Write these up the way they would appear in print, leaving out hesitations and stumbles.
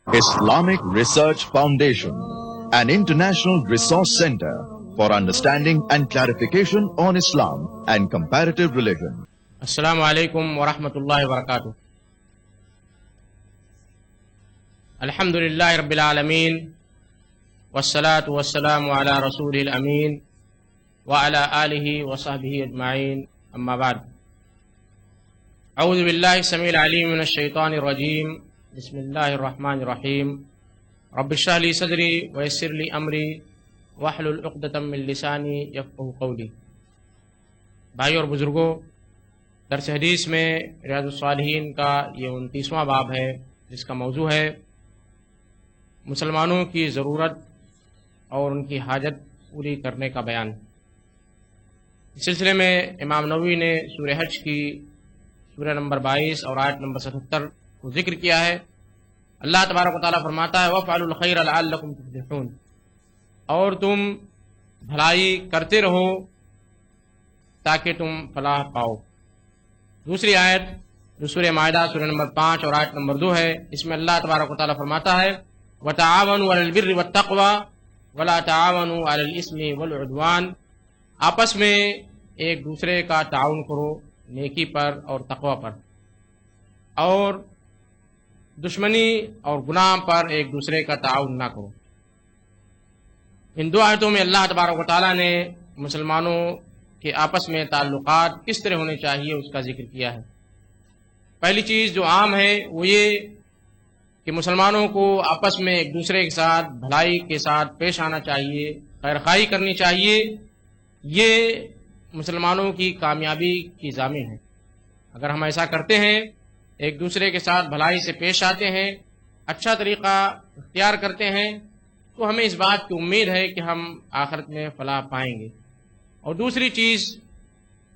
Islamic Research Foundation, an international resource center for understanding and clarification on Islam and comparative religion. السلام علیکم ورحمۃ اللہ وبرکاتہ۔ الحمد للہ رب العالمین والصلاة والسلام علی رسول الامین وعلی آلہ وصحبہ اجمعین، اما بعد۔ اعوذ باللہ السمیع العلیم من الشیطان الرجیم، بسم اللہ الرحمن الرحیم۔ رب اشرح لی صدری ویسر لی امری واحلل عقدۃ من لسانی یفقہوا قولی۔ بھائی اور بزرگوں، درس حدیث میں ریاض الصالحین کا یہ 29واں باب ہے، جس کا موضوع ہے مسلمانوں کی ضرورت اور ان کی حاجت پوری کرنے کا بیان۔ اس سلسلے میں امام نووی نے سورہ حج کی سورہ نمبر 22 اور آیت نمبر 77 کو ذکر کیا ہے۔ اللہ تبارک و تعالیٰ فرماتا ہے وَافْعَلُوا الْخَيْرَ لَعَلَّكُمْ تُفْلِحُونَ، اور تم بھلائی کرتے رہو تاکہ تم فلاح پاؤ۔ دوسری آیت جو سورہ مائدہ سورہ نمبر 5 اور آیت نمبر 2 ہے، اس میں اللہ تبارک و تعالیٰ فرماتا ہے وَتَعَاوَنُوا عَلَى الْبِرِّ وَالتَّقْوَى وَلَا تَعَاوَنُوا عَلَى الْإِثْمِ وَالْعُدْوَانِ، آپس میں ایک دوسرے کا تعاون کرو نیکی پر اور تقوی پر، اور دشمنی اور گناہ پر ایک دوسرے کا تعاون نہ کرو۔ ان دو آیتوں میں اللہ تبارک و تعالیٰ نے مسلمانوں کے آپس میں تعلقات کس طرح ہونے چاہیے اس کا ذکر کیا ہے۔ پہلی چیز جو عام ہے وہ یہ کہ مسلمانوں کو آپس میں ایک دوسرے کے ساتھ بھلائی کے ساتھ پیش آنا چاہیے، خیرخواہی کرنی چاہیے۔ یہ مسلمانوں کی کامیابی کی ضامن ہے۔ اگر ہم ایسا کرتے ہیں، ایک دوسرے کے ساتھ بھلائی سے پیش آتے ہیں، اچھا طریقہ اختیار کرتے ہیں، تو ہمیں اس بات کی امید ہے کہ ہم آخرت میں فلاح پائیں گے۔ اور دوسری چیز،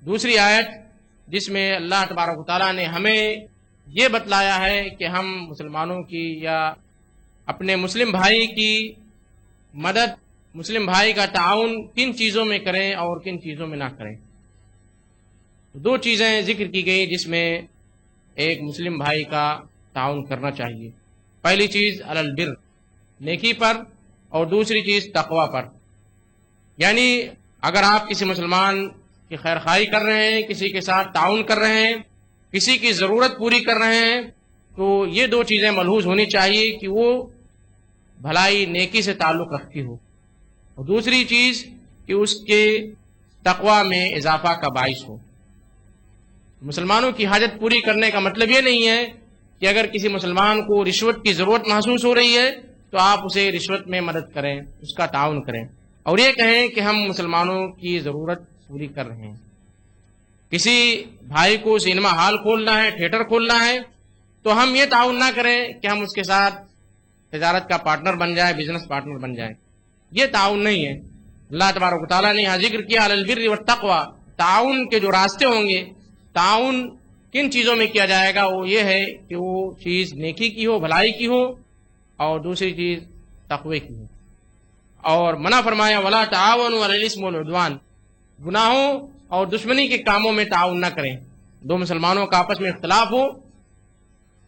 دوسری آیت جس میں اللہ تبارک و تعالیٰ نے ہمیں یہ بتلایا ہے کہ ہم مسلمانوں کی یا اپنے مسلم بھائی کی مدد، مسلم بھائی کا تعاون کن چیزوں میں کریں اور کن چیزوں میں نہ کریں۔ دو چیزیں ذکر کی گئی جس میں ایک مسلم بھائی کا تعاون کرنا چاہیے۔ پہلی چیز علی البر، نیکی پر، اور دوسری چیز تقوی پر۔ یعنی اگر آپ کسی مسلمان کی خیرخواہی کر رہے ہیں، کسی کے ساتھ تعاون کر رہے ہیں، کسی کی ضرورت پوری کر رہے ہیں، تو یہ دو چیزیں ملحوظ ہونی چاہیے کہ وہ بھلائی نیکی سے تعلق رکھتی ہو، اور دوسری چیز کہ اس کے تقوی میں اضافہ کا باعث ہو۔ مسلمانوں کی حاجت پوری کرنے کا مطلب یہ نہیں ہے کہ اگر کسی مسلمان کو رشوت کی ضرورت محسوس ہو رہی ہے تو آپ اسے رشوت میں مدد کریں، اس کا تعاون کریں، اور یہ کہیں کہ ہم مسلمانوں کی ضرورت پوری کر رہے ہیں۔ کسی بھائی کو سینما ہال کھولنا ہے، تھیٹر کھولنا ہے، تو ہم یہ تعاون نہ کریں کہ ہم اس کے ساتھ تجارت کا پارٹنر بن جائیں، بزنس پارٹنر بن جائیں۔ یہ تعاون نہیں ہے۔ اللہ تبارک و تعالیٰ نے یہاں ذکر کیا علی البر والتقوی، تعاون کے جو راستے ہوں گے، تعاون کن چیزوں میں کیا جائے گا، وہ یہ ہے کہ وہ چیز نیکی کی ہو، بھلائی کی ہو، اور دوسری چیز تقوی کی ہو۔ اور منع فرمایا ولا تعاونوا علی الاسم والعدوان، گناہوں اور دشمنی کے کاموں میں تعاون نہ کریں۔ دو مسلمانوں کا آپس میں اختلاف ہو،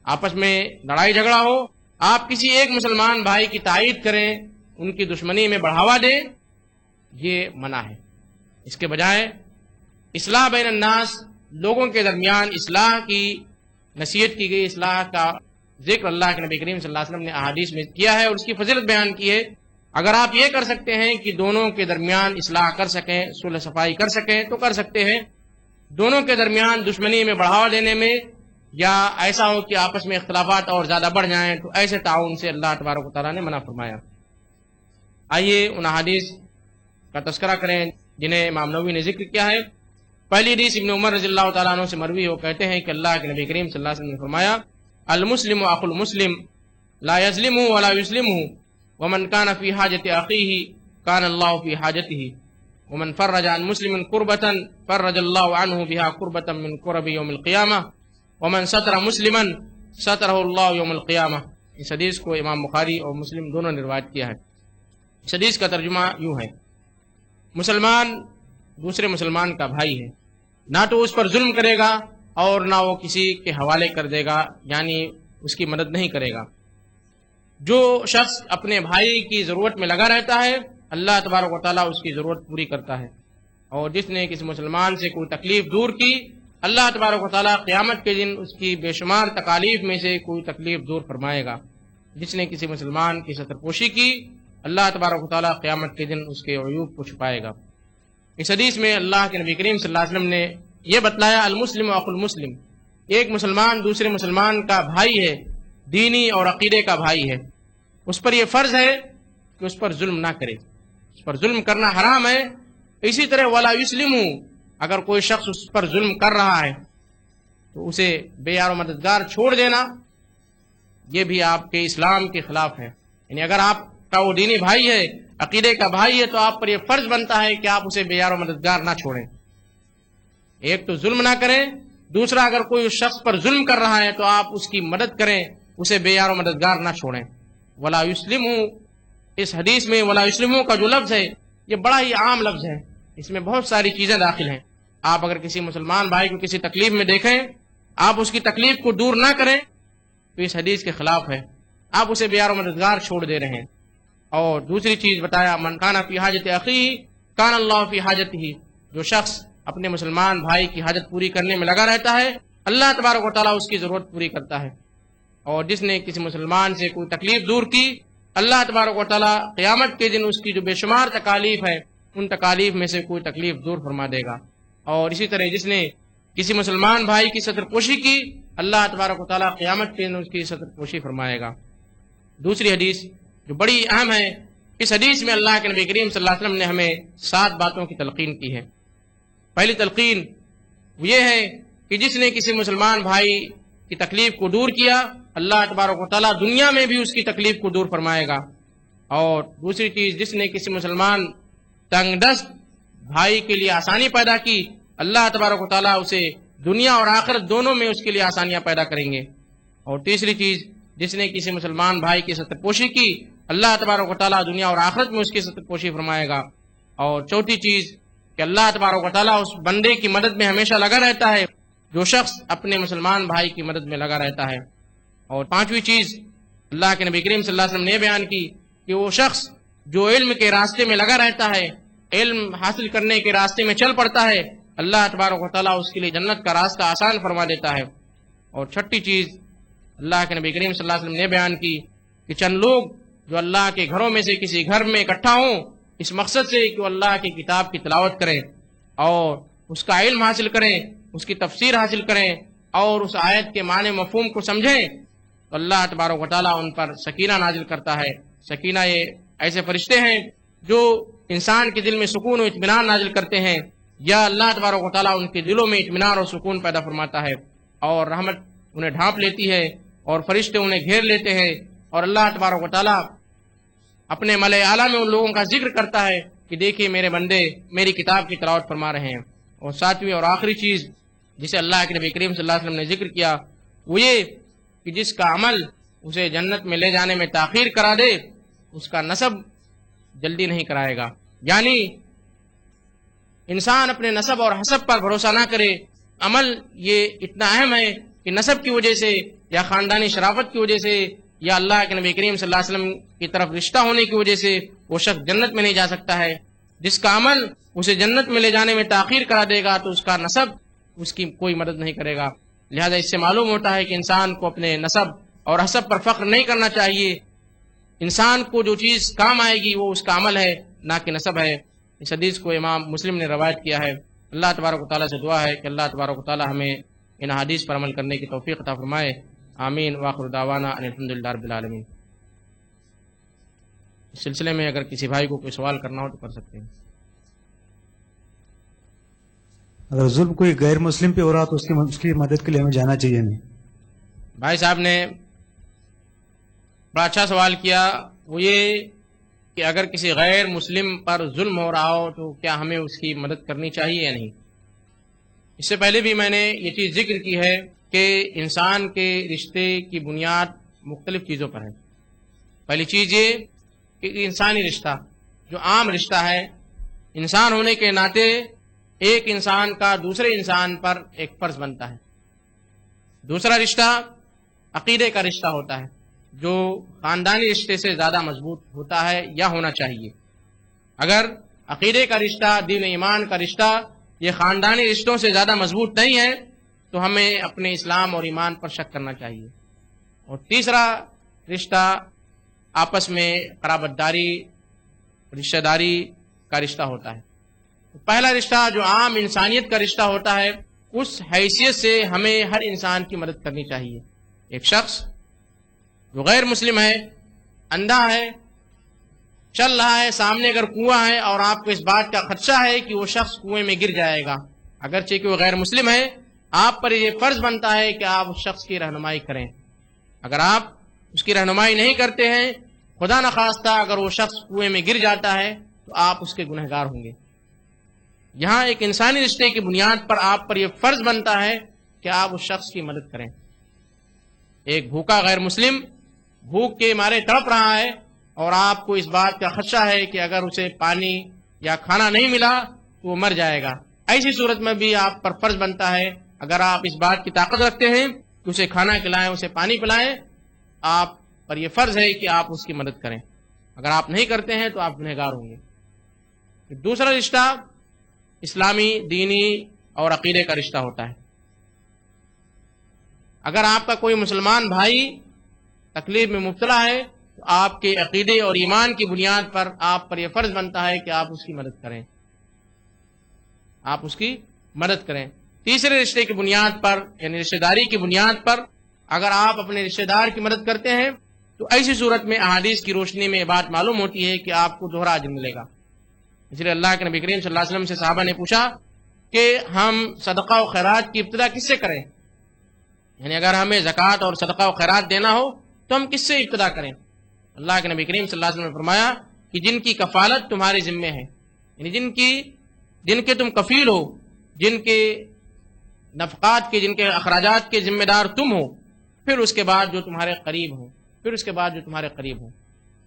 آپس میں لڑائی جھگڑا ہو، آپ کسی ایک مسلمان بھائی کی تائید کریں، ان کی دشمنی میں بڑھاوا دیں، یہ منع ہے۔ اس کے بجائے اصلاح بین الناس، لوگوں کے درمیان اصلاح کی نصیحت کی گئی، اصلاح کا ذکر اللہ کے نبی کریم صلی اللہ علیہ وسلم نے احادیث میں کیا ہے اور اس کی فضیلت بیان کی ہے۔ اگر آپ یہ کر سکتے ہیں کہ دونوں کے درمیان اصلاح کر سکیں، صلح صفائی کر سکیں، تو کر سکتے ہیں۔ دونوں کے درمیان دشمنی میں بڑھاوا دینے میں، یا ایسا ہو کہ آپس میں اختلافات اور زیادہ بڑھ جائیں، تو ایسے تعاون سے اللہ تبارک و تعالیٰ نے منع فرمایا۔ آئیے ان احادیث کا تذکرہ کریں جنہیں امام نووی نے ذکر کیا ہے۔ پہلی حدیث ابن عمر رضی اللہ تعالیٰ عنہ سے مروی ہو، کہتے ہیں کہ اللہ کے نبی کریم صلی اللہ علیہ وسلم نے فرمایا المسلم اخو المسلم لا يظلمه ولا يسلمه ومن كان في حاجة أخيه كان الله في حاجته ومن فرج عن مسلم كربة فرج الله عنه بها كربة من كرب يوم القيامة ومن ستر مسلما ستره الله يوم القيامة۔ اس حدیث کو امام بخاری اور مسلم دونوں نے روایت کیا ہے۔ اس حدیث کا ترجمہ یوں ہے، مسلمان دوسرے مسلمان کا بھائی ہے، نہ تو اس پر ظلم کرے گا اور نہ وہ کسی کے حوالے کر دے گا، یعنی اس کی مدد نہیں کرے گا۔ جو شخص اپنے بھائی کی ضرورت میں لگا رہتا ہے اللہ تبارک و تعالیٰ اس کی ضرورت پوری کرتا ہے، اور جس نے کسی مسلمان سے کوئی تکلیف دور کی اللہ تبارک و تعالیٰ قیامت کے دن اس کی بے شمار تکالیف میں سے کوئی تکلیف دور فرمائے گا۔ جس نے کسی مسلمان کی ستر پوشی کی اللہ تبارک و تعالیٰ قیامت کے دن اس کے عیوب کو چھپائے گا۔ اس حدیث میں اللہ کے نبی کریم صلی اللہ علیہ وسلم نے یہ بتلایا المسلم اخو المسلم، ایک مسلمان دوسرے مسلمان کا بھائی ہے، دینی اور عقیدے کا بھائی ہے، اس پر یہ فرض ہے کہ اس پر ظلم نہ کرے، اس پر ظلم کرنا حرام ہے۔ اسی طرح ولا یسلم، اگر کوئی شخص اس پر ظلم کر رہا ہے تو اسے بے یار و مددگار چھوڑ دینا یہ بھی آپ کے اسلام کے خلاف ہے۔ یعنی اگر آپ کا وہ دینی بھائی ہے، عقیدے کا بھائی ہے، تو آپ پر یہ فرض بنتا ہے کہ آپ اسے بے یار و مددگار نہ چھوڑیں۔ ایک تو ظلم نہ کریں، دوسرا اگر کوئی اس شخص پر ظلم کر رہا ہے تو آپ اس کی مدد کریں، اسے بے یار و مددگار نہ چھوڑیں۔ ولا یسلم، اس حدیث میں ولا یسلم کا جو لفظ ہے یہ بڑا ہی عام لفظ ہے، اس میں بہت ساری چیزیں داخل ہیں۔ آپ اگر کسی مسلمان بھائی کو کسی تکلیف میں دیکھیں، آپ اس کی تکلیف کو دور نہ کریں تو اس حدیث کے خلاف ہے، آپ اسے بے یار و مددگار چھوڑ دے رہے ہیں۔ اور دوسری چیز بتایا من کان فی حاجت اخیہ کان اللہ فی حاجتہ، جو شخص اپنے مسلمان بھائی کی حاجت پوری کرنے میں لگا رہتا ہے اللہ تبارک و تعالیٰ اس کی ضرورت پوری کرتا ہے، اور جس نے کسی مسلمان سے کوئی تکلیف دور کی اللہ تبارک و تعالیٰ قیامت کے دن اس کی جو بے شمار تکالیف ہے ان تکالیف میں سے کوئی تکلیف دور فرما دے گا۔ اور اسی طرح جس نے کسی مسلمان بھائی کی ستر پوشی کی اللہ تبارک و تعالیٰ قیامت کے دن اس کی ستر پوشی فرمائے گا۔ دوسری حدیث جو بڑی اہم ہے، اس حدیث میں اللہ کے نبی کریم صلی اللہ علیہ وسلم نے ہمیں 7 باتوں کی تلقین کی ہے۔ پہلی تلقین یہ ہے کہ جس نے کسی مسلمان بھائی کی تکلیف کو دور کیا اللہ تبارک و تعالیٰ دنیا میں بھی اس کی تکلیف کو دور فرمائے گا۔ اور دوسری چیز جس نے کسی مسلمان تنگ دست بھائی کے لیے آسانی پیدا کی اللہ تبارک و تعالیٰ اسے دنیا اور آخرت دونوں میں اس کے لیے آسانیاں پیدا کریں گے۔ اور تیسری چیز جس نے کسی مسلمان بھائی کی ستر پوشی کی اللہ تبارک و تعالیٰ دنیا اور آخرت میں اس کی ستر پوشی فرمائے گا۔ اور چوتھی چیز کہ اللہ تبارک و تعالیٰ اس بندے کی مدد میں ہمیشہ لگا رہتا ہے جو شخص اپنے مسلمان بھائی کی مدد میں لگا رہتا ہے۔ اور پانچویں چیز اللہ کے نبی کریم صلی اللہ علیہ وسلم نے بیان کی کہ وہ شخص جو علم کے راستے میں لگا رہتا ہے، علم حاصل کرنے کے راستے میں چل پڑتا ہے اللہ تبارک و تعالیٰ اس کے لیے جنت کا راستہ آسان فرما دیتا ہے۔ اور چھٹی چیز اللہ کے نبی کریم صلی اللہ علیہ وسلم نے بیان کی کہ چند لوگ جو اللہ کے گھروں میں سے کسی گھر میں اکٹھا ہوں اس مقصد سے کہ وہ اللہ کی کتاب کی تلاوت کریں اور اس کا علم حاصل کریں، اس کی تفسیر حاصل کریں اور اس آیت کے معنی مفہوم کو سمجھیں، تو اللہ تبارک و تعالیٰ ان پر سکینہ نازل کرتا ہے۔ سکینہ یہ ایسے فرشتے ہیں جو انسان کے دل میں سکون و اطمینان نازل کرتے ہیں، یا اللہ تبارک و تعالیٰ ان کے دلوں میں اطمینان اور سکون پیدا فرماتا ہے، اور رحمت انہیں ڈھانپ لیتی ہے اور فرشتے انہیں گھیر لیتے ہیں، اور اللہ تبارک و تعالیٰ اپنے ملائے اعلیٰ میں ان لوگوں کا ذکر کرتا ہے کہ دیکھیے میرے بندے میری کتاب کی تلاوت فرما رہے ہیں۔ اور ساتویں اور آخری چیز جسے اللہ کے نبی کریم صلی اللہ علیہ وسلم نے ذکر کیا وہ یہ کہ جس کا عمل اسے جنت میں لے جانے میں تاخیر کرا دے اس کا نسب جلدی نہیں کرائے گا۔ یعنی انسان اپنے نسب اور حسب پر بھروسہ نہ کرے، عمل یہ اتنا اہم ہے کہ نسب کی وجہ سے یا خاندانی شرافت کی وجہ سے یا اللہ کے نبی کریم صلی اللہ علیہ وسلم کی طرف رشتہ ہونے کی وجہ سے وہ شخص جنت میں نہیں جا سکتا ہے۔ جس کا عمل اسے جنت میں لے جانے میں تاخیر کرا دے گا تو اس کا نسب اس کی کوئی مدد نہیں کرے گا۔ لہذا اس سے معلوم ہوتا ہے کہ انسان کو اپنے نسب اور حسب پر فخر نہیں کرنا چاہیے۔ انسان کو جو چیز کام آئے گی وہ اس کا عمل ہے نہ کہ نسب ہے۔ اس حدیث کو امام مسلم نے روایت کیا ہے۔ اللہ تبارک و تعالیٰ سے دعا ہے کہ اللہ تبارک و تعالیٰ ہمیں ان حدیث پر عمل کرنے کی توفیق عطا فرمائے۔ آمین وآخر دعوانا ان الحمدللہ رب العالمین۔ اس سلسلے میں اگر کسی بھائی کو کوئی سوال کرنا ہو تو کر سکتے ہیں۔ اگر ظلم کوئی غیر مسلم پہ ہو رہا تو اس کی مدد کے لیے ہمیں جانا چاہیے نہیں؟ بھائی صاحب نے بڑا اچھا سوال کیا، وہ یہ کہ اگر کسی غیر مسلم پر ظلم ہو رہا ہو تو کیا ہمیں اس کی مدد کرنی چاہیے یا نہیں۔ اس سے پہلے بھی میں نے یہ چیز ذکر کی ہے کہ انسان کے رشتے کی بنیاد مختلف چیزوں پر ہے۔ پہلی چیز یہ کہ انسانی رشتہ جو عام رشتہ ہے، انسان ہونے کے ناطے ایک انسان کا دوسرے انسان پر ایک فرض بنتا ہے۔ دوسرا رشتہ عقیدے کا رشتہ ہوتا ہے، جو خاندانی رشتے سے زیادہ مضبوط ہوتا ہے یا ہونا چاہیے۔ اگر عقیدے کا رشتہ، دین و ایمان کا رشتہ یہ خاندانی رشتوں سے زیادہ مضبوط نہیں ہے تو ہمیں اپنے اسلام اور ایمان پر شک کرنا چاہیے۔ اور تیسرا رشتہ آپس میں قرابت داری، رشتہ داری کا رشتہ ہوتا ہے۔ پہلا رشتہ جو عام انسانیت کا رشتہ ہوتا ہے، اس حیثیت سے ہمیں ہر انسان کی مدد کرنی چاہیے۔ ایک شخص جو غیر مسلم ہے، اندھا ہے، چل رہا ہے، سامنے اگر کنواں ہے اور آپ کو اس بات کا خدشہ ہے کہ وہ شخص کنویں میں گر جائے گا، اگرچہ کہ وہ غیر مسلم ہے، آپ پر یہ فرض بنتا ہے کہ آپ اس شخص کی رہنمائی کریں۔ اگر آپ اس کی رہنمائی نہیں کرتے ہیں، خدا نخواستہ اگر وہ شخص کنویں میں گر جاتا ہے تو آپ اس کے گنہگار ہوں گے۔ یہاں ایک انسانی رشتے کی بنیاد پر آپ پر یہ فرض بنتا ہے کہ آپ اس شخص کی مدد کریں۔ ایک بھوکا غیر مسلم بھوک کے مارے تڑپ رہا ہے اور آپ کو اس بات کا خدشہ ہے کہ اگر اسے پانی یا کھانا نہیں ملا تو وہ مر جائے گا، ایسی صورت میں بھی آپ پر فرض بنتا ہے، اگر آپ اس بات کی طاقت رکھتے ہیں کہ اسے کھانا کھلائیں، اسے پانی پلائیں، آپ پر یہ فرض ہے کہ آپ اس کی مدد کریں۔ اگر آپ نہیں کرتے ہیں تو آپ گنہگار ہوں گے۔ دوسرا رشتہ اسلامی، دینی اور عقیدے کا رشتہ ہوتا ہے۔ اگر آپ کا کوئی مسلمان بھائی تکلیف میں مبتلا ہے تو آپ کے عقیدے اور ایمان کی بنیاد پر آپ پر یہ فرض بنتا ہے کہ آپ اس کی مدد کریں، آپ اس کی مدد کریں۔ تیسرے رشتے کی بنیاد پر یعنی رشتہ داری کی بنیاد پر اگر آپ اپنے رشتہ دار کی مدد کرتے ہیں تو ایسی صورت میں احادیث کی روشنی میں یہ بات معلوم ہوتی ہے کہ آپ کو دوہرا اجر ملے گا۔ اس لیے اللہ کے نبی کریم صلی اللہ علیہ وسلم سے صحابہ نے پوچھا کہ ہم صدقہ و خیرات کی ابتدا کس سے کریں، یعنی اگر ہمیں زکوٰۃ اور صدقہ و خیرات دینا ہو تو ہم کس سے ابتدا کریں؟ اللہ کے نبی کریم صلی اللہ علیہ وسلم نے فرمایا کہ جن کی کفالت تمہارے ذمے ہے، یعنی جن کے تم کفیل ہو، جن کے نفقات کے، جن کے اخراجات کے ذمہ دار تم ہو، پھر اس کے بعد جو تمہارے قریب ہوں،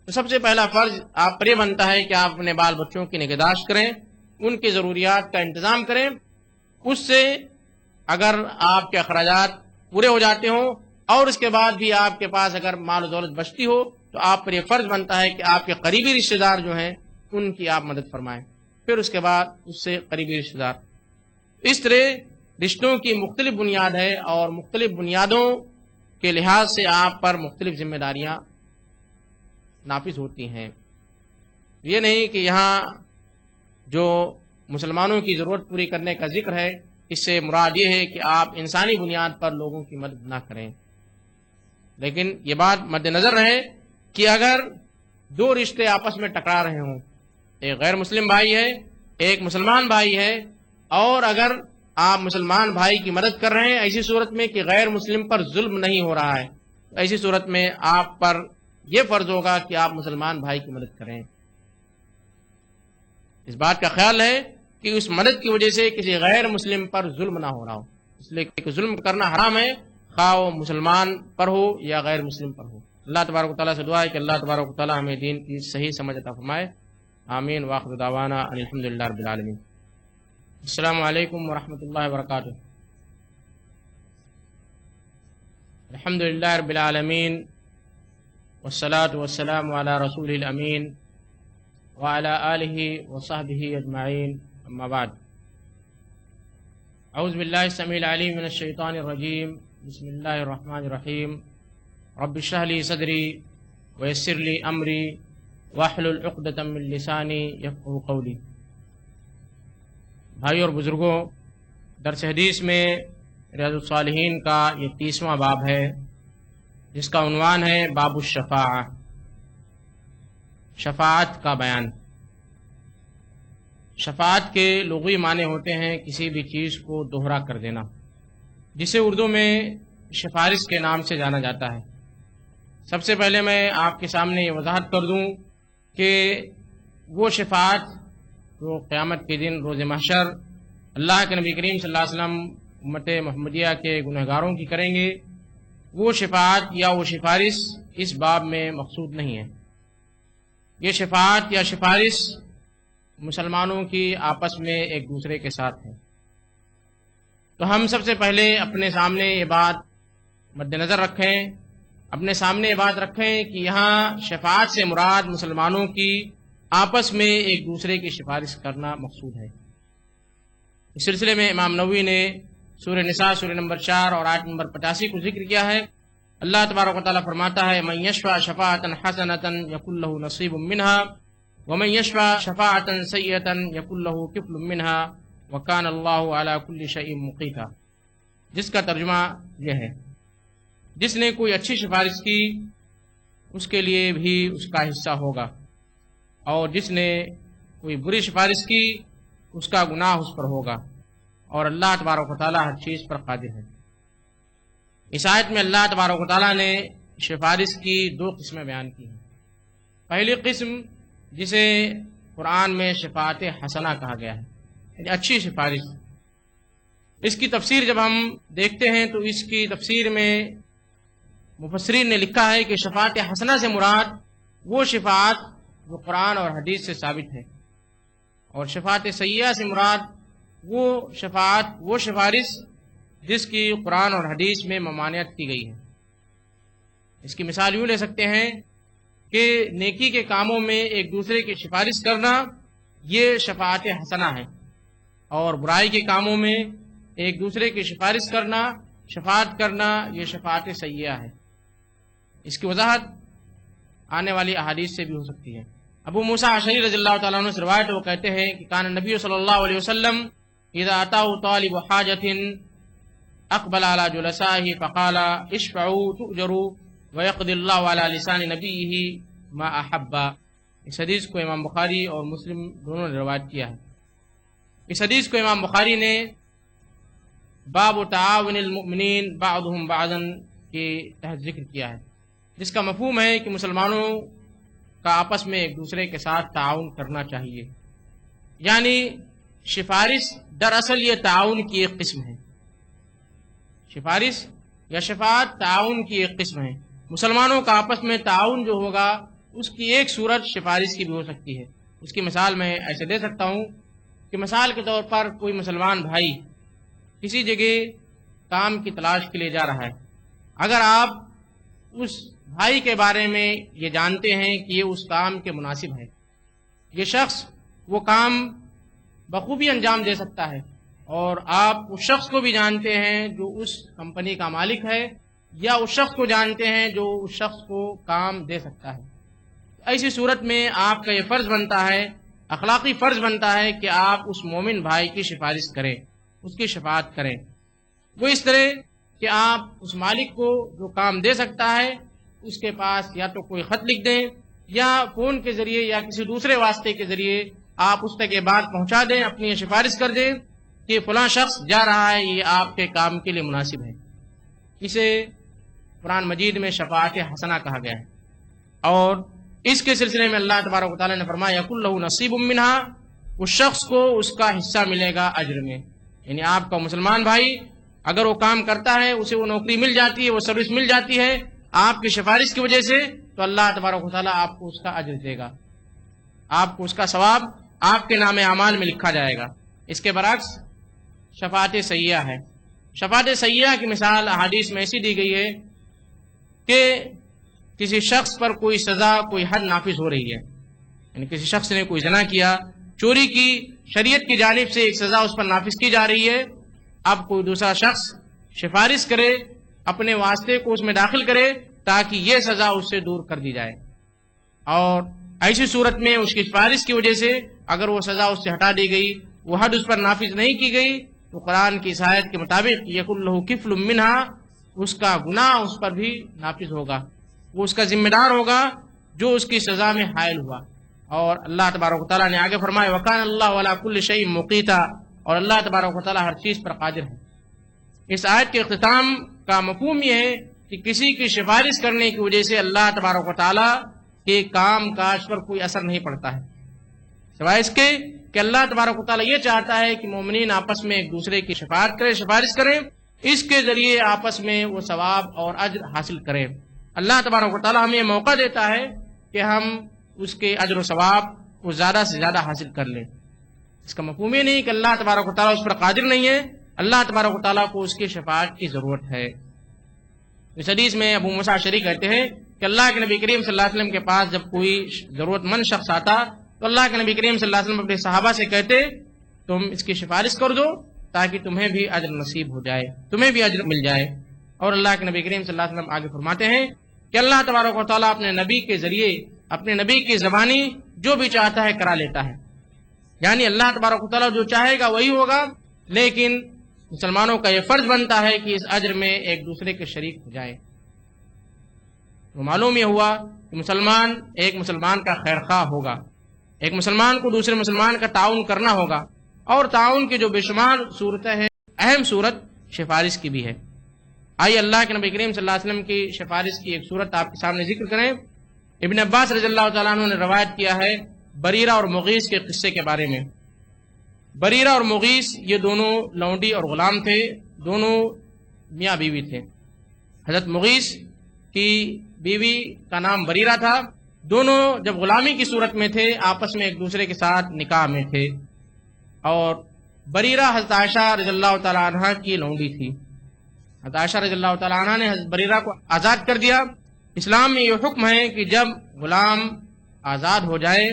تو سب سے پہلا فرض آپ پر یہ بنتا ہے کہ آپ اپنے بال بچوں کی نگہداشت کریں، ان کی ضروریات کا انتظام کریں۔ اس سے اگر آپ کے اخراجات پورے ہو جاتے ہوں اور اس کے بعد بھی آپ کے پاس اگر مال و دولت بچتی ہو تو آپ پر یہ فرض بنتا ہے کہ آپ کے قریبی رشتہ دار جو ہیں ان کی آپ مدد فرمائیں، پھر اس کے بعد اس سے قریبی رشتہ دار۔ اس طرح رشتوں کی مختلف بنیاد ہے اور مختلف بنیادوں کے لحاظ سے آپ پر مختلف ذمہ داریاں نافذ ہوتی ہیں۔ یہ نہیں کہ یہاں جو مسلمانوں کی ضرورت پوری کرنے کا ذکر ہے، اس سے مراد یہ ہے کہ آپ انسانی بنیاد پر لوگوں کی مدد نہ کریں، لیکن یہ بات مد نظر رہے کہ اگر دو رشتے آپس میں ٹکرا رہے ہوں، ایک غیر مسلم بھائی ہے، ایک مسلمان بھائی ہے، اور اگر آپ مسلمان بھائی کی مدد کر رہے ہیں ایسی صورت میں کہ غیر مسلم پر ظلم نہیں ہو رہا ہے، تو ایسی صورت میں آپ پر یہ فرض ہوگا کہ آپ مسلمان بھائی کی مدد کریں۔ اس بات کا خیال ہے کہ اس مدد کی وجہ سے کسی غیر مسلم پر ظلم نہ ہو رہا ہو، اس لیے کہ ظلم کرنا حرام ہے، خواہ وہ مسلمان پر ہو یا غیر مسلم پر ہو۔ اللہ تبارک و تعالیٰ سے دعا ہے کہ اللہ تبارک و تعالیٰ ہمیں دین کی صحیح سمجھ عطا فرمائے۔ آمین وآخر دعوانا ان الحمدللہ رب العالمین۔ السلام علیکم ورحمۃ اللہ وبرکاتہ۔ الحمدللہ رب العالمین والصلاة والسلام علی رسول الامین وعلی آلہ وصحبہ اجمعین، اما بعد۔ اعوذ باللہ السمیع العلیم من الشیطان الرجیم، بسم اللہ الرحمن الرحیم، رب اشرح لی صدری ویسر لی امری واحلل عقدۃ من لسانی یفقہوا قولی۔ بھائی اور بزرگوں، درس حدیث میں ریاض الصالحین کا یہ 30واں باب ہے جس کا عنوان ہے باب الشفاعہ، شفاعت کا بیان۔ شفاعت کے لغوی معنی ہوتے ہیں کسی بھی چیز کو دوہرا کر دینا، جسے اردو میں سفارش کے نام سے جانا جاتا ہے۔ سب سے پہلے میں آپ کے سامنے یہ وضاحت کر دوں کہ وہ شفاعت جو قیامت کے دن روز محشر اللہ کے نبی کریم صلی اللہ علیہ وسلم امت محمدیہ کے گنہگاروں کی کریں گے، وہ شفاعت یا وہ سفارش اس باب میں مقصود نہیں ہے۔ یہ شفاعت یا سفارش مسلمانوں کی آپس میں ایک دوسرے کے ساتھ ہے۔ تو ہم سب سے پہلے اپنے سامنے یہ بات مد نظر رکھیں، اپنے سامنے یہ بات رکھیں کہ یہاں شفاعت سے مراد مسلمانوں کی آپس میں ایک دوسرے کی سفارش کرنا مقصود ہے۔ اس سلسلے میں امام نووی نے سورہ نساء سورہ نمبر 4 اور آیت نمبر 85 کو ذکر کیا ہے۔ اللہ تبارک و تعالیٰ فرماتا ہے من یشفع شفاعۃ حسنۃ یکن لہ نصیب منها ومن یشفع شفاعۃ سیئۃ یکن لہ کفل منها وکان اللہ علی کل شیء مقیتا، جس کا ترجمہ یہ ہے جس نے کوئی اچھی سفارش کی اس کے لیے بھی اس کا حصہ ہوگا، اور جس نے کوئی بری سفارش کی اس کا گناہ اس پر ہوگا، اور اللہ تبارک و تعالیٰ ہر چیز پر قادر ہے۔ اس آیت میں اللہ تبارک و تعالیٰ نے سفارش کی 2 قسمیں بیان کی ہیں۔ پہلی قسم جسے قرآن میں شفاعت حسنہ کہا گیا ہے، یعنی اچھی سفارش۔ اس کی تفسیر جب ہم دیکھتے ہیں تو اس کی تفسیر میں مفسرین نے لکھا ہے کہ شفاعت حسنہ سے مراد وہ شفاعت جو قرآن اور حدیث سے ثابت ہے، اور شفاعت سیئہ سے مراد وہ شفاعت، وہ سفارش جس کی قرآن اور حدیث میں ممانعت کی گئی ہے۔ اس کی مثال یوں لے سکتے ہیں کہ نیکی کے کاموں میں ایک دوسرے کی سفارش کرنا یہ شفاعت حسنہ ہے، اور برائی کے کاموں میں ایک دوسرے کی سفارش کرنا، شفاعت کرنا یہ شفاعت سیئہ ہے۔ اس کی وضاحت آنے والی احادیث سے بھی ہو سکتی ہے۔ ابو موسیٰ اشعری رضی اللہ تعالیٰ عنہ سے روایت وہ کہتے ہیں کہ کان نبی صلی اللہ علیہ وسلم اذا اتاه طالب حاجة اقبل على جلسائه فقال اشفعوا تؤجروا ويقضي الله على لسان نبيه ما احب۔ اس حدیث کو امام بخاری اور مسلم دونوں نے روایت کیا ہے۔ اس حدیث کو امام بخاری نے باب تعاون المؤمنین بعضهم بعضا کے تحت ذکر کیا ہے، جس کا مفہوم ہے کہ مسلمانوں کا آپس میں ایک دوسرے کے ساتھ تعاون کرنا چاہیے، یعنی سفارش دراصل یہ تعاون کی ایک قسم ہے۔ سفارش یا شفاعت تعاون کی ایک قسم ہے۔ مسلمانوں کا آپس میں تعاون جو ہوگا اس کی ایک صورت سفارش کی بھی ہو سکتی ہے۔ اس کی مثال میں ایسے دے سکتا ہوں کہ مثال کے طور پر کوئی مسلمان بھائی کسی جگہ کام کی تلاش کے لیے جا رہا ہے، اگر آپ اس بھائی کے بارے میں یہ جانتے ہیں کہ یہ اس کام کے مناسب ہے، یہ شخص وہ کام بخوبی انجام دے سکتا ہے، اور آپ اس شخص کو بھی جانتے ہیں جو اس کمپنی کا مالک ہے، یا اس شخص کو جانتے ہیں جو اس شخص کو کام دے سکتا ہے، ایسی صورت میں آپ کا یہ فرض بنتا ہے، اخلاقی فرض بنتا ہے کہ آپ اس مومن بھائی کی سفارش کریں، اس کی شفاعت کریں۔ وہ اس طرح کہ آپ اس مالک کو جو کام دے سکتا ہے اس کے پاس یا تو کوئی خط لکھ دیں، یا فون کے ذریعے یا کسی دوسرے واسطے کے ذریعے آپ اس تک یہ بات پہنچا دیں، اپنی یہ سفارش کر دیں کہ فلاں شخص جا رہا ہے، یہ آپ کے کام کے لیے مناسب ہے۔ اسے قرآن مجید میں شفاعت حسنہ کہا گیا ہے، اور اس کے سلسلے میں اللہ تبارک و تعالیٰ نے فرمایا یکن لہ نصیب منها، اس شخص کو اس کا حصہ ملے گا اجر میں، یعنی آپ کا مسلمان بھائی اگر وہ کام کرتا ہے، اسے وہ نوکری مل جاتی ہے، وہ سروس مل جاتی ہے آپ کی سفارش کی وجہ سے، تو اللہ تبارک و تعالیٰ آپ کو اس کا اجر دے گا، آپ کو اس کا ثواب آپ کے نام اعمال میں لکھا جائے گا۔ اس کے برعکس شفاعت سیئہ ہے۔ شفاعت سیئہ کی مثال احادیث میں ایسی دی گئی ہے کہ کسی شخص پر کوئی سزا، کوئی حد نافذ ہو رہی ہے، یعنی کسی شخص نے کوئی زنا کیا، چوری کی، شریعت کی جانب سے ایک سزا اس پر نافذ کی جا رہی ہے، اب کوئی دوسرا شخص سفارش کرے، اپنے واسطے کو اس میں داخل کرے تاکہ یہ سزا اس سے دور کر دی جائے، اور ایسی صورت میں اس کی سفارش کی وجہ سے اگر وہ سزا اس سے ہٹا دی گئی، وہ حد اس پر نافذ نہیں کی گئی، تو قرآن کی اس آیت کے مطابق یکن لہ کفل منہا، اس کا گناہ اس پر بھی نافذ ہوگا، وہ اس کا ذمہ دار ہوگا جو اس کی سزا میں حائل ہوا۔ اور اللہ تبارک و تعالیٰ نے آگے فرمایا وکان اللہ علی کل شیء مقیتا، اور اللہ تبارک و تعالیٰ ہر چیز پر قادر ہے۔ اس آیت کے اختتام کا مفہوم یہ ہے کہ کسی کی سفارش کرنے کی وجہ سے اللہ تبارک و تعالیٰ کے کام کاج پر کوئی اثر نہیں پڑتا ہے، سوائے اس کے کہ اللہ تبارک و تعالیٰ یہ چاہتا ہے کہ مومنین آپس میں ایک دوسرے کی شفاعت کریں، سفارش کریں، اس کے ذریعے آپس میں وہ ثواب اور اجر حاصل کریں۔ اللہ تبارک و تعالیٰ ہمیں یہ موقع دیتا ہے کہ ہم اس کے اجر و ثواب کو زیادہ سے زیادہ حاصل کر لیں۔ اس کا مفہوم یہ نہیں کہ اللہ تبارک و تعالیٰ اس پر قادر نہیں ہے، اللہ تبارک و تعالیٰ کو اس کی شفاعت کی ضرورت ہے۔ اس حدیث میں ابو موسیٰ اشعری کہتے ہیں کہ اللہ کے نبی کریم صلی اللہ علیہ وسلم کے پاس جب کوئی ضرورت مند شخص آتا تو اللہ کے نبی کریم صلی اللہ علیہ وسلم اپنے صحابہ سے کہتے تم اس کی سفارش کر دو تاکہ تمہیں بھی اجر نصیب ہو جائے، تمہیں بھی اجر مل جائے۔ اور اللہ کے نبی کریم صلی اللہ علیہ وسلم آگے فرماتے ہیں کہ اللہ تبارک و تعالیٰ اپنے نبی کے ذریعے اپنے نبی کی زبانی جو بھی چاہتا ہے کرا لیتا ہے، یعنی اللہ تبارک و تعالیٰ جو چاہے گا وہی ہوگا، لیکن مسلمانوں کا یہ فرض بنتا ہے کہ اس اجر میں ایک دوسرے کے شریک ہو جائے۔ تو معلوم یہ ہوا کہ مسلمان ایک مسلمان کا خیر خواہ ہوگا، ایک مسلمان کو دوسرے مسلمان کا تعاون کرنا ہوگا، اور تعاون کی جو بے شمار صورتیں ہیں، اہم صورت سفارش کی بھی ہے۔ آئیے اللہ کے نبی کریم صلی اللہ علیہ وسلم کی سفارش کی ایک صورت آپ کے سامنے ذکر کریں۔ ابن عباس رضی اللہ تعالیٰ عنہ نے روایت کیا ہے بریرہ اور مغیث کے قصے کے بارے میں۔ بریرہ اور مغیث یہ دونوں لونڈی اور غلام تھے، دونوں میاں بیوی تھے۔ حضرت مغیث کی بیوی کا نام بریرہ تھا، دونوں جب غلامی کی صورت میں تھے آپس میں ایک دوسرے کے ساتھ نکاح میں تھے، اور بریرہ حضرت عائشہ رضی اللہ تعالیٰ عنہ کی لونڈی تھی۔ حضرت عائشہ رضی اللہ تعالیٰ عنہ نے حضرت بریرہ کو آزاد کر دیا۔ اسلام میں یہ حکم ہے کہ جب غلام آزاد ہو جائے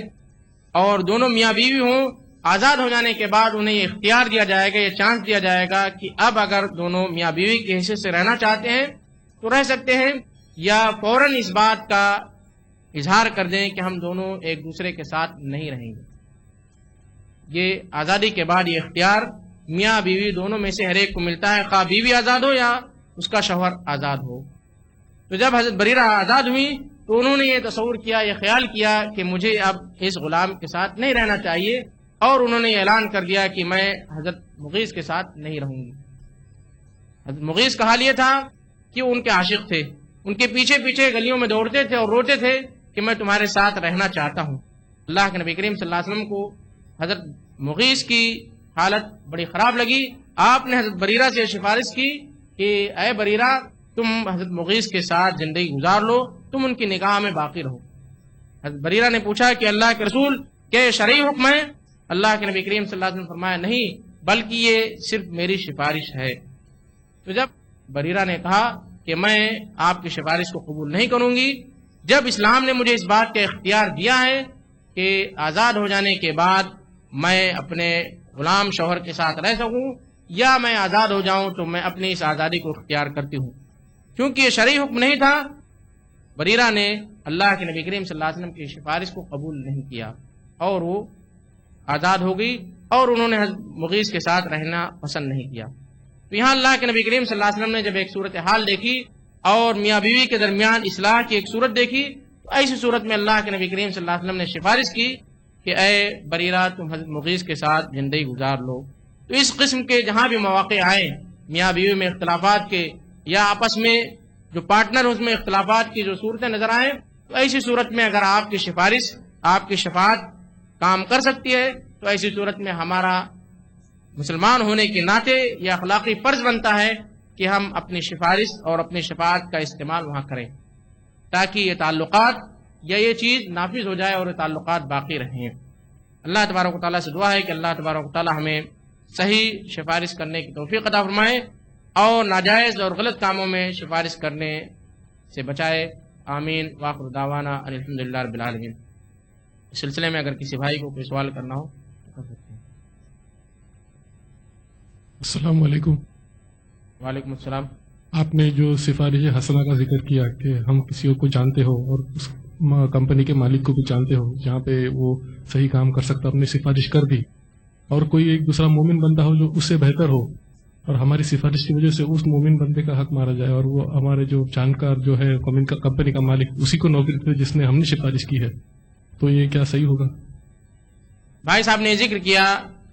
اور دونوں میاں بیوی ہوں، آزاد ہو جانے کے بعد انہیں یہ اختیار دیا جائے گا، یہ چانس دیا جائے گا کہ اب اگر دونوں میاں بیوی کے حصے سے رہنا چاہتے ہیں تو رہ سکتے ہیں، یا فوراً اس بات کا اظہار کر دیں کہ ہم دونوں ایک دوسرے کے ساتھ نہیں رہیں گے۔ یہ آزادی کے بعد یہ اختیار میاں بیوی دونوں میں سے ہر ایک کو ملتا ہے، خواہ بیوی آزاد ہو یا اس کا شوہر آزاد ہو۔ تو جب حضرت بریرہ آزاد ہوئی تو انہوں نے یہ تصور کیا، یہ خیال کیا کہ مجھے اب اس غلام کے ساتھ نہیں رہنا چاہیے، اور انہوں نے یہ اعلان کر دیا کہ میں حضرت مغیث کے ساتھ نہیں رہوں گی۔ حضرت مغیث کا حال یہ تھا کہ وہ ان کے عاشق تھے، ان کے پیچھے پیچھے گلیوں میں دوڑتے تھے اور روتے تھے کہ میں تمہارے ساتھ رہنا چاہتا ہوں۔ اللہ کے نبی کریم صلی اللہ علیہ وسلم کو حضرت مغیث کی حالت بڑی خراب لگی۔ آپ نے حضرت بریرہ سے سفارش کی کہ اے بریرہ، تم حضرت مغیث کے ساتھ زندگی گزار لو، تم ان کی نگاہ میں باقی رہو۔ حضرت بریرہ نے پوچھا کہ اللہ کے رسول کیا یہ شرعی حکم ہے؟ اللہ کے نبی کریم صلی اللہ علیہ وسلم نے فرمایا نہیں، بلکہ یہ صرف میری سفارش ہے۔ تو جب بریرہ نے کہا کہ میں آپ کی سفارش کو قبول نہیں کروں گی، جب اسلام نے مجھے اس بات کا اختیار دیا ہے کہ آزاد ہو جانے کے بعد میں اپنے غلام شوہر کے ساتھ رہ سکوں یا میں آزاد ہو جاؤں، تو میں اپنی اس آزادی کو اختیار کرتی ہوں۔ کیونکہ یہ شرعی حکم نہیں تھا، بریرہ نے اللہ کے نبی کریم صلی اللہ علیہ وسلم کی سفارش کو قبول نہیں کیا، اور وہ آزاد ہو گئی، اور انہوں نے حضرت مغیث کے ساتھ رہنا پسند نہیں کیا۔ تو یہاں اللہ کے نبی کریم صلی اللہ علیہ وسلم نے جب ایک صورتحال دیکھی اور میاں بیوی کے درمیان اصلاح کی ایک صورت دیکھی، تو ایسی صورت میں اللہ کے نبی کریم صلی اللہ علیہ وسلم نے سفارش کی کہ اے بریرہ، تم حضرت مغیث کے ساتھ زندگی گزار لو۔ تو اس قسم کے جہاں بھی مواقع آئیں میاں بیوی میں اختلافات کے، یا آپس میں جو پارٹنر اس میں اختلافات کی جو صورتیں نظر آئیں، تو ایسی صورت میں اگر آپ کی سفارش، آپ کی شفاعت کام کر سکتی ہے، تو ایسی صورت میں ہمارا مسلمان ہونے کے ناطے یہ اخلاقی فرض بنتا ہے کہ ہم اپنی سفارش اور اپنی شفاعت کا استعمال وہاں کریں، تاکہ یہ تعلقات یا یہ چیز نافذ ہو جائے اور یہ تعلقات باقی رہیں۔ اللہ تبارک و تعالیٰ سے دعا ہے کہ اللہ تبارک و تعالیٰ ہمیں صحیح سفارش کرنے کی توفیق عطا فرمائے اور ناجائز اور غلط کاموں میں سفارش کرنے سے بچائے۔ آمین۔ وآخر دعوانا ان الحمدللہ رب العالمین۔ اس سلسلے میں اگر کسی بھائی کو کوئی سوال کرنا ہو تو کر سکتے ہیں۔ السلام علیکم۔ وعلیکم السلام۔ آپ نے جو سفارش حسنہ کا ذکر کیا کہ ہم کسی کو جانتے ہو اور اس کمپنی کے مالک کو بھی جانتے ہو جہاں پہ وہ صحیح کام کر سکتا، اپنی سفارش کر دی، اور کوئی ایک دوسرا مومن بندہ ہو جو اس سے بہتر ہو اور ہماری سفارش کی وجہ سے اس مومن بندے کا حق مارا جائے، اور وہ ہمارے جو جانکار جو ہے کمپنی کا مالک اسی کو نوکری دے جس نے ہم نے سفارش کی ہے، تو یہ کیا صحیح ہوگا؟ بھائی صاحب نے ذکر کیا،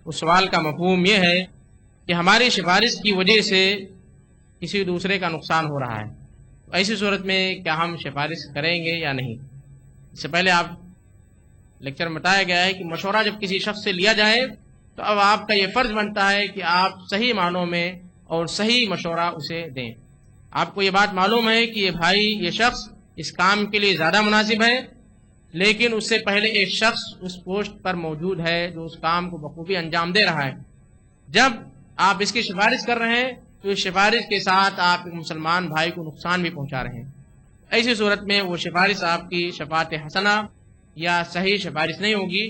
اس سوال کا مفہوم یہ ہے کہ ہماری سفارش کی وجہ سے کسی دوسرے کا نقصان ہو رہا ہے، تو ایسی صورت میں کیا ہم سفارش کریں گے یا نہیں؟ اس سے پہلے آپ لیکچر میں بتایا گیا ہے کہ مشورہ جب کسی شخص سے لیا جائے تو اب آپ کا یہ فرض بنتا ہے کہ آپ صحیح معنوں میں اور صحیح مشورہ اسے دیں۔ آپ کو یہ بات معلوم ہے کہ یہ بھائی، یہ شخص اس کام کے لیے زیادہ مناسب ہے، لیکن اس سے پہلے ایک شخص اس پوسٹ پر موجود ہے جو اس کام کو بخوبی انجام دے رہا ہے۔ جب آپ اس کی سفارش کر رہے ہیں تو اس سفارش کے ساتھ آپ ایک مسلمان بھائی کو نقصان بھی پہنچا رہے ہیں. ایسی صورت میں وہ سفارش آپ کی شفاعت حسنہ یا صحیح سفارش نہیں ہوگی.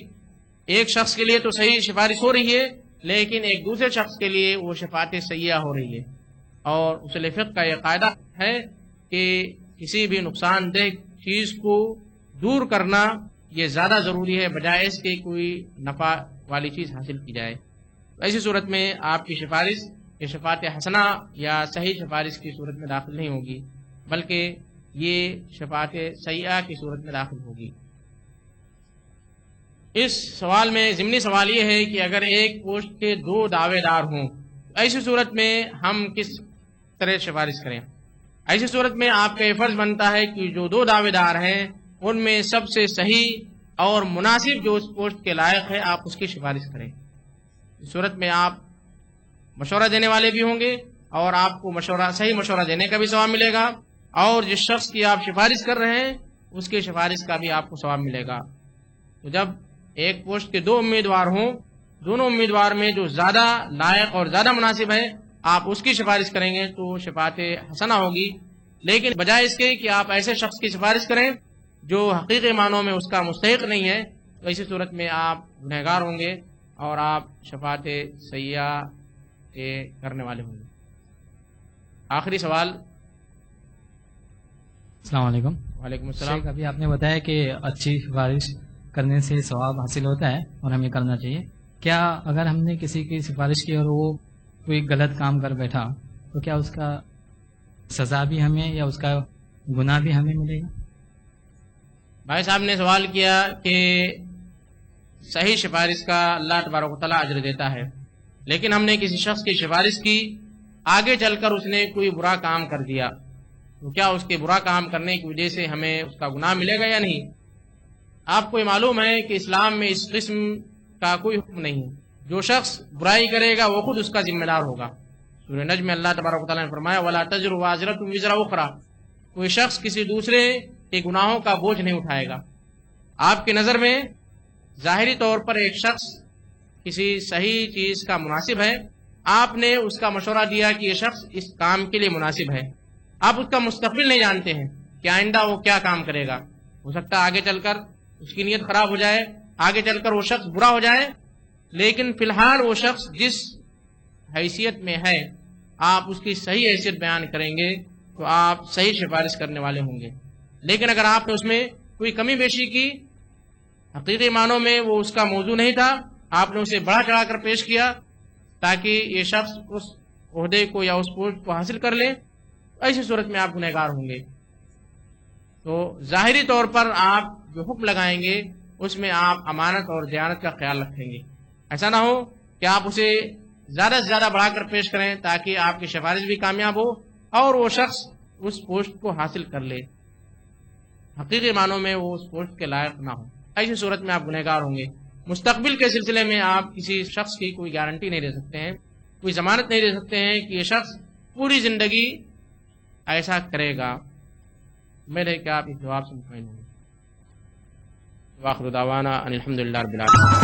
ایک شخص کے لیے تو صحیح سفارش ہو رہی ہے، لیکن ایک دوسرے شخص کے لیے وہ شفاعت سیئہ ہو رہی ہے. اور اصول فقہ کا یہ قاعدہ ہے کہ کسی بھی نقصان دہ چیز کو دور کرنا یہ زیادہ ضروری ہے بجائے اس کے کوئی نفع والی چیز حاصل کی جائے. ایسی صورت میں آپ کی سفارش یہ شفاعت حسنہ یا صحیح سفارش کی صورت میں داخل نہیں ہوگی، بلکہ یہ شفاعت سیئہ کی صورت میں داخل ہوگی. اس سوال میں ضمنی سوال یہ ہے کہ اگر ایک پوسٹ کے 2 دعوے دار ہوں، ایسی صورت میں ہم کس طرح سفارش کریں؟ ایسی صورت میں آپ کا یہ فرض بنتا ہے کہ جو 2 دعوے دار ہیں ان میں سب سے صحیح اور مناسب جو اس پوسٹ کے لائق ہے آپ اس کی سفارش کریں. اس صورت میں آپ مشورہ دینے والے بھی ہوں گے اور آپ کو صحیح مشورہ دینے کا بھی ثواب ملے گا، اور جس شخص کی آپ سفارش کر رہے ہیں اس کی سفارش کا بھی آپ کو ثواب ملے گا. تو جب ایک پوسٹ کے 2 امیدوار ہوں، دونوں امیدوار میں جو زیادہ لائق اور زیادہ مناسب ہے آپ اس کی سفارش کریں گے تو شفاعت حسنہ ہوگی. لیکن بجائے اس کے کہ آپ ایسے شخص کی سفارش کریں جو حقیقی معنوں میں اس کا مستحق نہیں ہے، تو ایسی صورت میں آپ گنہگار ہوں گے اور آپ شفاعت سیئہ کے کرنے والے ہوں گے. آخری سوال. السلام علیکم. وعلیکم السلام. شیخ، ابھی آپ نے بتایا کہ اچھی سفارش کرنے سے ثواب حاصل ہوتا ہے اور ہمیں کرنا چاہیے. کیا اگر ہم نے کسی کی سفارش کی اور وہ کوئی غلط کام کر بیٹھا تو کیا اس کا سزا بھی ہمیں یا اس کا گناہ بھی ہمیں ملے گا؟ بھائی صاحب نے سوال کیا کہ صحیح سفارش کا اللہ تبارک و تعالیٰ اجر دیتا ہے، لیکن ہم نے کسی شخص کی سفارش کی، آگے چل کر اس نے کوئی برا کام کر دیا، تو کیا اس کے برا کام کرنے کی وجہ سے ہمیں اس کا گناہ ملے گا یا نہیں؟ آپ کو یہ معلوم ہے کہ اسلام میں اس قسم کا کوئی حکم نہیں ہے. جو شخص برائی کرے گا وہ خود اس کا ذمہ دار ہوگا. سورہ نجم میں اللہ تبارک و تعالیٰ نے فرمایا وَلَا تَزِرُ وَازِرَةٌ وِزْرَ أُخْرَىٰ. کوئی شخص کسی دوسرے کے گناہوں کا بوجھ نہیں اٹھائے گا. آپ کی نظر میں ظاہری طور پر ایک شخص کسی صحیح چیز کا مناسب ہے، آپ نے اس کا مشورہ دیا کہ یہ شخص اس کام کے لیے مناسب ہے. آپ اس کا مستقبل نہیں جانتے ہیں کہ آئندہ وہ کیا کام کرے گا. ہو سکتا ہے آگے چل کر اس کی نیت خراب ہو جائے، آگے چل کر وہ شخص برا ہو جائے، لیکن فی الحال وہ شخص جس حیثیت میں ہے آپ اس کی صحیح حیثیت بیان کریں گے تو آپ صحیح سفارش کرنے والے ہوں گے. لیکن اگر آپ نے اس میں کوئی کمی بیشی کی، حقیقی معنوں میں وہ اس کا موضوع نہیں تھا، آپ نے اسے بڑا چڑھا کر پیش کیا تاکہ یہ شخص اس عہدے کو یا اس پوسٹ کو حاصل کر لے، ایسی صورت میں آپ گنہگار ہوں گے. تو ظاہری طور پر آپ جو حکم لگائیں گے اس میں آپ امانت اور دیانت کا خیال رکھیں گے. ایسا نہ ہو کہ آپ اسے زیادہ سے زیادہ بڑھا کر پیش کریں تاکہ آپ کی سفارش بھی کامیاب ہو اور وہ شخص اس پوسٹ کو حاصل کر لے، حقیقی معنوں میں وہ اس پوسٹ کے لائق نہ ہو. ایسی صورت میں آپ گنہگار ہوں گے. مستقبل کے سلسلے میں آپ کسی شخص کی کوئی گارنٹی نہیں دے سکتے ہیں، کوئی ضمانت نہیں دے سکتے ہیں کہ یہ شخص پوری زندگی ایسا کرے گا. امید ہے کہ آپ اس جواب سے مطمئن ہوں گے. وآخر دعوانا ان الحمد للہ رب العالمین.